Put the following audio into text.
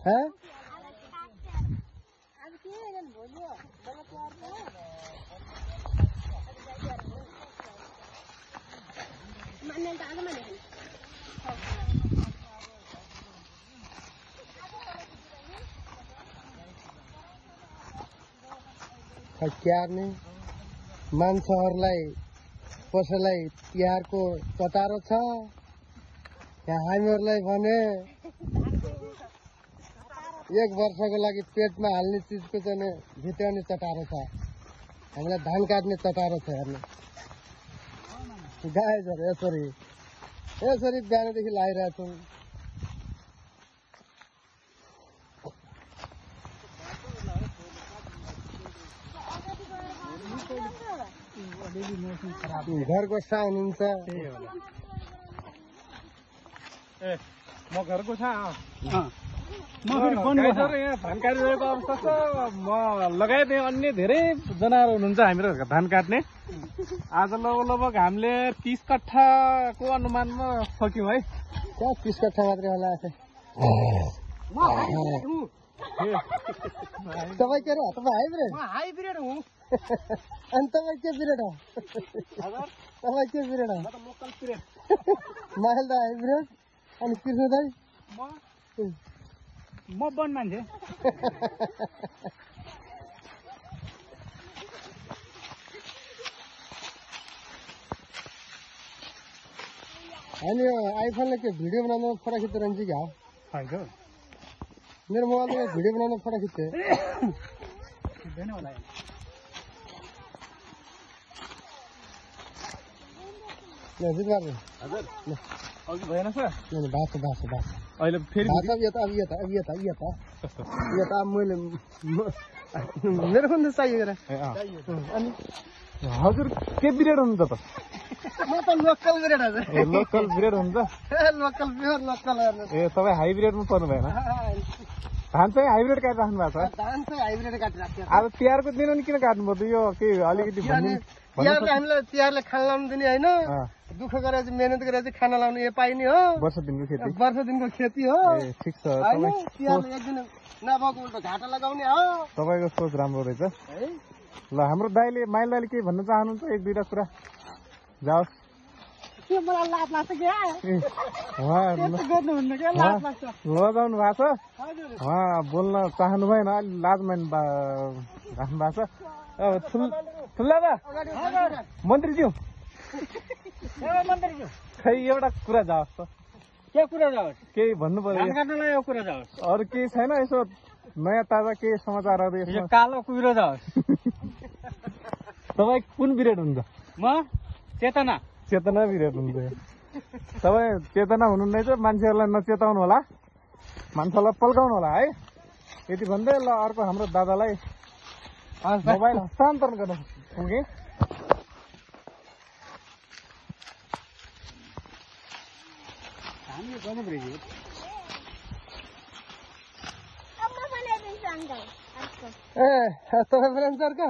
हाँ क्यार्ने मान्छेहरूलाई कसैलाई तिहारको चटारो छ यहाँ हामीहरूलाई भने 1 वर्षको लागि पेटमा हाल्ने चिजको चाहिँ भित्राउने चटारो छ हामीलाई धान काट्ने चटारो छ हेर्नु गाईहरू यसरी बिहानदेखि लागिरहेछौँ घरको साउनुहुन्छ म घरको छ धान काटिरहेको अवस्था छ म लगायत अन्य धेरै जनावर हुनुहुन्छ हामीहरू धान काट्ने आज लगभग हामीले 30 कट्ठाको अनुमानमा सक्यौँ है क्या 30 कट्ठा मात्रै होला तपाईँ के रे तपाईँ हाइब्रिड हुँ अनि तपाईँ के पिरियड हो तपाईँ के पिरियड हो local period mile the hybrid अनि कृष्ण दाइ म वन मान्छे अनि आइफोनले के भिडियो बनाउन फोटो खिच्दै रहन्छ क्या मेरो मोबाइलमा भिडियो बनाउन फोटो खिच्थे हजुर अघि भएन सर अहिले फेरि मैले मेरो पनि त चाहियो अनि हजुर के पिरियड हुन्छ त म त लोकल पिरियड हजुर लोकल पिरियड हुन्छ लोकल तपाईँ हाइब्रिडमा पर्नु भएन धान चाहिँ हाइब्रिड काटिराख्नु भएको छ धान चाहिँ हाइब्रिड काटिराख्छ अब तिहारको दिन अनि किन काट्नु पर्यो यो के अलिकति हामीलाई तिहारले खाना लाउनु दिने होइन दुःख गरेर चाहिँ मेहनत गरेर चाहिँ खाना लाउनु यो पाइने हो वर्ष दिनको खेती हो ठिक छ तिहारले एक दिन नभएको उल्टो घाटा लगाउने हो तपाईँको सोच राम्रो रहेछ ल हाम्रो दाइले माइल दाइले के भन्न चाहनुहुन्छ 1-2 कुरा जाओस् मलाई लाज लाग्छ लजाउनु भएको छ उहाँ बोल्न चाहनु भएन अलि लाज मान राख्नु भएको छ ठुला दा मन्त्रीज्यू खै एउटा कुरा जाओस् त के कुरा जाओस् केही भन्नु पर्यो अरू केही छैन यसो नयाँ ताजा केही समाचारहरू यसो कालो कुहिरो जाओस् तपाईँ कुन पिरियड हुन्छ म चेतना पिरियड हुन्छ तपाईँ चेतना हुनुहुँदैछ मान्छेहरूलाई नचेताउनु होला मान्छेलाई पल्काउनु होला है यति भन्दै ल अर्को हाम्रो दादालाई मोबाइल हस्तान्तरण गर्न पुगे तपाईँ फ्रेन्ड सर का